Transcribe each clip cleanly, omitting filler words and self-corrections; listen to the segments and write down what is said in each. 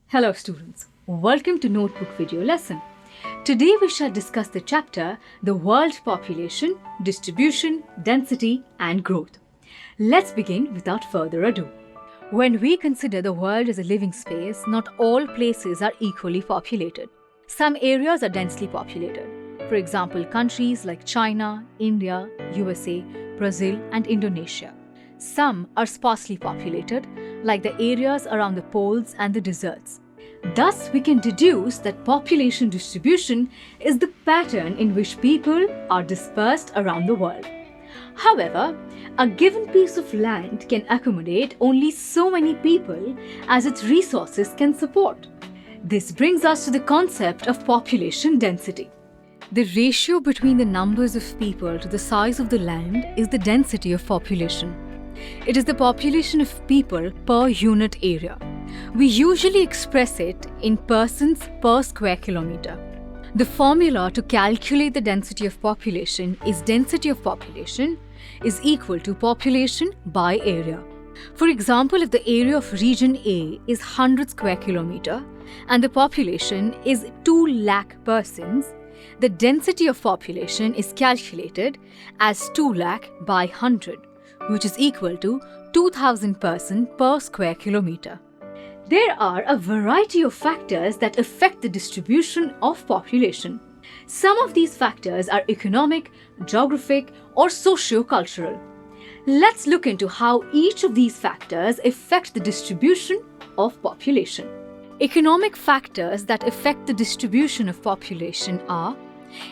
Hello students, welcome to Notebook video lesson. Today we shall discuss the chapter The World Population, Distribution, Density and Growth. Let's begin without further ado. When we consider the world as a living space, not all places are equally populated. Some areas are densely populated. For example, countries like China, India, USA, Brazil and Indonesia. Some are sparsely populated, like the areas around the poles and the deserts. Thus, we can deduce that population distribution is the pattern in which people are dispersed around the world. However, a given piece of land can accommodate only so many people as its resources can support. This brings us to the concept of population density. The ratio between the numbers of people to the size of the land is the density of population. It is the population of people per unit area. We usually express it in persons per square kilometer. The formula to calculate the density of population is density of population is equal to population by area. For example, if the area of region A is 100 square kilometer and the population is 2 lakh persons, the density of population is calculated as 2 lakh by 100. Which is equal to 2000 persons per square kilometer. There are a variety of factors that affect the distribution of population. Some of these factors are economic, geographic, or socio-cultural. Let's look into how each of these factors affect the distribution of population. Economic factors that affect the distribution of population are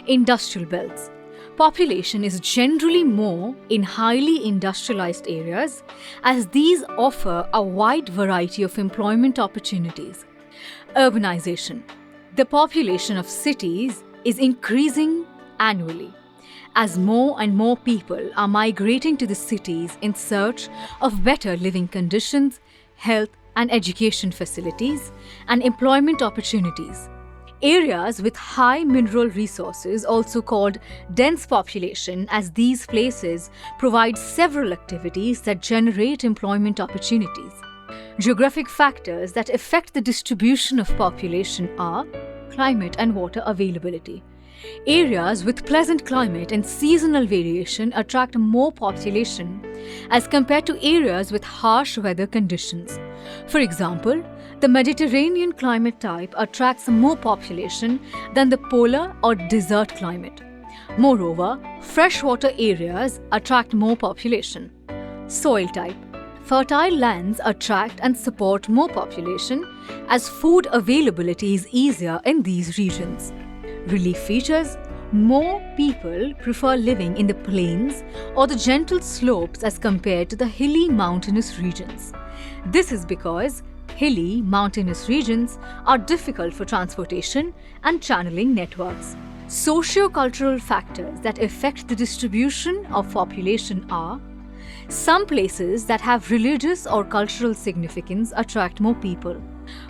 industrial belts. Population is generally more in highly industrialized areas as these offer a wide variety of employment opportunities. Urbanization. The population of cities is increasing annually as more and more people are migrating to the cities in search of better living conditions, health and education facilities, and employment opportunities. Areas with high mineral resources, also called dense population, as these places provide several activities that generate employment opportunities. Geographic factors that affect the distribution of population are climate and water availability. Areas with pleasant climate and seasonal variation attract more population as compared to areas with harsh weather conditions. For example, the Mediterranean climate type attracts more population than the polar or desert climate. Moreover, freshwater areas attract more population. Soil type. Fertile lands attract and support more population as food availability is easier in these regions. Relief features. More people prefer living in the plains or the gentle slopes as compared to the hilly mountainous regions. This is because hilly mountainous regions are difficult for transportation and channeling networks. Socio-cultural factors that affect the distribution of population are some places that have religious or cultural significance attract more people.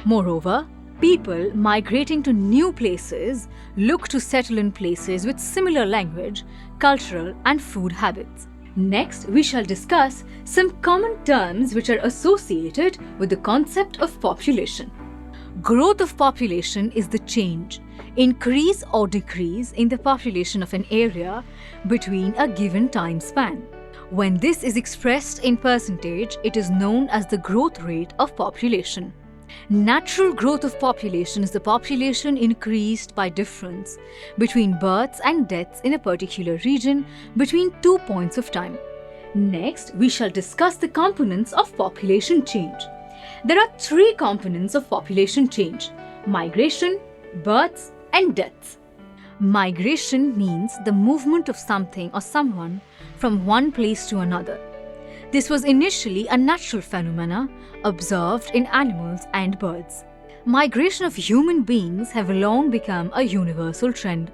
Moreover, people migrating to new places look to settle in places with similar language, cultural and food habits. Next, we shall discuss some common terms which are associated with the concept of population. Growth of population is the change, increase or decrease in the population of an area between a given time span. When this is expressed in percentage, it is known as the growth rate of population. Natural growth of population is the population increased by difference between births and deaths in a particular region between 2 points of time. Next, we shall discuss the components of population change. There are 3 components of population change: migration, births, and deaths. Migration means the movement of something or someone from one place to another. This was initially a natural phenomena observed in animals and birds. Migration of human beings have long become a universal trend.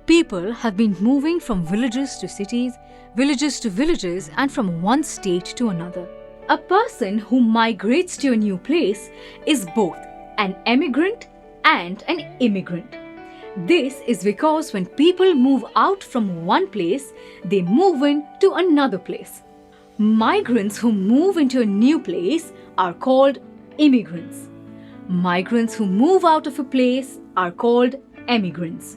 People have been moving from villages to cities, villages to villages, and from one state to another. A person who migrates to a new place is both an emigrant and an immigrant. This is because when people move out from one place, they move in to another place. Migrants who move into a new place are called immigrants. Migrants who move out of a place are called emigrants.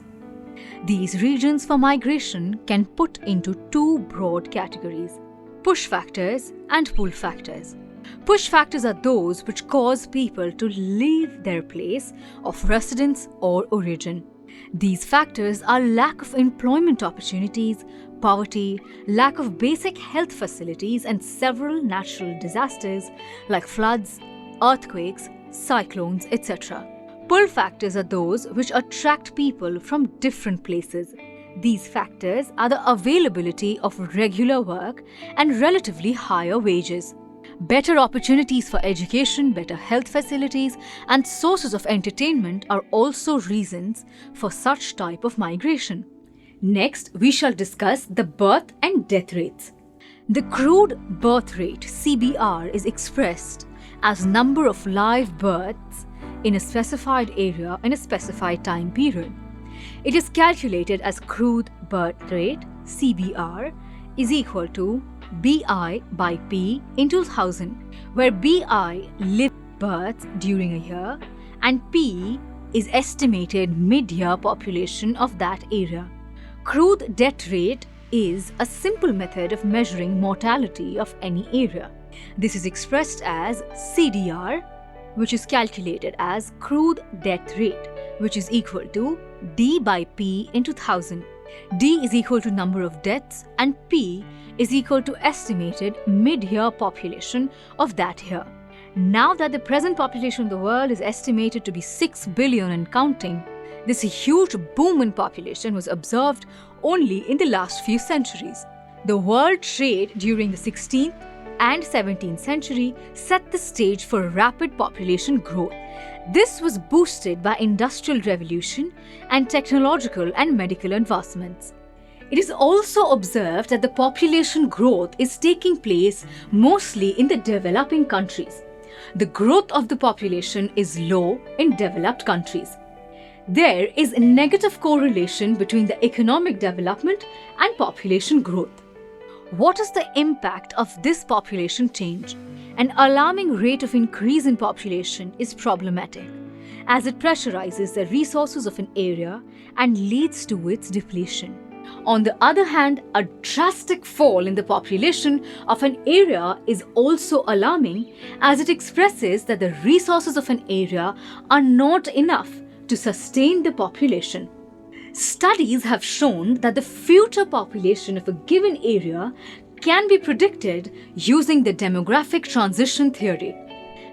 These regions for migration can put into two broad categories: push factors and pull factors. Push factors are those which cause people to leave their place of residence or origin. These factors are lack of employment opportunities, poverty, lack of basic health facilities, and several natural disasters like floods, earthquakes, cyclones, etc. Pull factors are those which attract people from different places. These factors are the availability of regular work and relatively higher wages. Better opportunities for education, better health facilities, and sources of entertainment are also reasons for such type of migration. Next, we shall discuss the birth and death rates. The crude birth rate, CBR, is expressed as number of live births in a specified area in a specified time period. It is calculated as crude birth rate, CBR, is equal to BI by P into 1000, where BI live births during a year and P is estimated mid-year population of that area. Crude death rate is a simple method of measuring mortality of any area. This is expressed as CDR, which is calculated as crude death rate, which is equal to D by P into 1000. D is equal to number of deaths and P is equal to estimated mid-year population of that year. Now that the present population of the world is estimated to be 6 billion and counting, this huge boom in population was observed only in the last few centuries. The world trade during the 16th and 17th century set the stage for rapid population growth. This was boosted by industrial revolution and technological and medical advancements. It is also observed that the population growth is taking place mostly in the developing countries. The growth of the population is low in developed countries. There is a negative correlation between the economic development and population growth. What is the impact of this population change? An alarming rate of increase in population is problematic, as it pressurizes the resources of an area and leads to its depletion. On the other hand, a drastic fall in the population of an area is also alarming, as it expresses that the resources of an area are not enough to sustain the population. Studies have shown that the future population of a given area can be predicted using the demographic transition theory.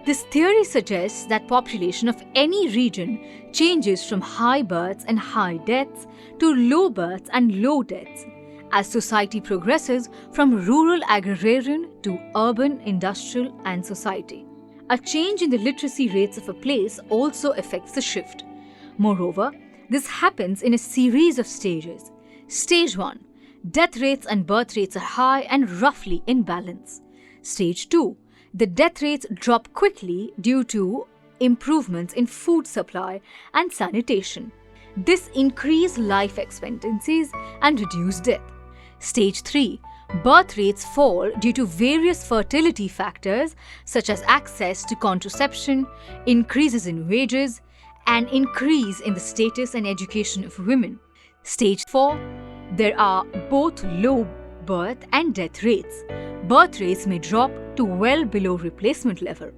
This theory suggests that population of any region changes from high births and high deaths to low births and low deaths as society progresses from rural agrarian to urban industrial and society. A change in the literacy rates of a place also affects the shift. Moreover, this happens in a series of stages. Stage 1. Death rates and birth rates are high and roughly in balance. Stage 2. The death rates drop quickly due to improvements in food supply and sanitation. This increases life expectancies and reduces death. Stage 3. Birth rates fall due to various fertility factors such as access to contraception, increases in wages, and increase in the status and education of women. Stage 4. There are both low birth and death rates. Birth rates may drop to well below replacement level.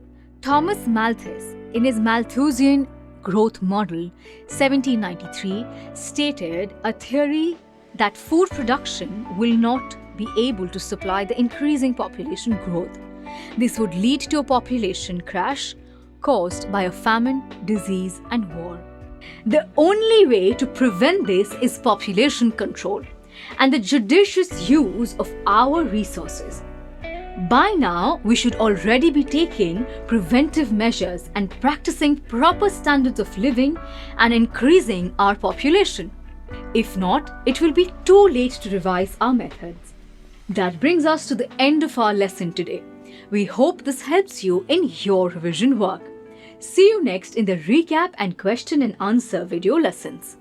Thomas Malthus, in his Malthusian growth model 1793, stated a theory that food production will not be able to supply the increasing population growth. This would lead to a population crash caused by a famine, disease, and war. The only way to prevent this is population control and the judicious use of our resources. By now, we should already be taking preventive measures and practicing proper standards of living and increasing our population. If not, it will be too late to revise our methods. That brings us to the end of our lesson today. We hope this helps you in your revision work. See you next in the recap and question and answer video lessons.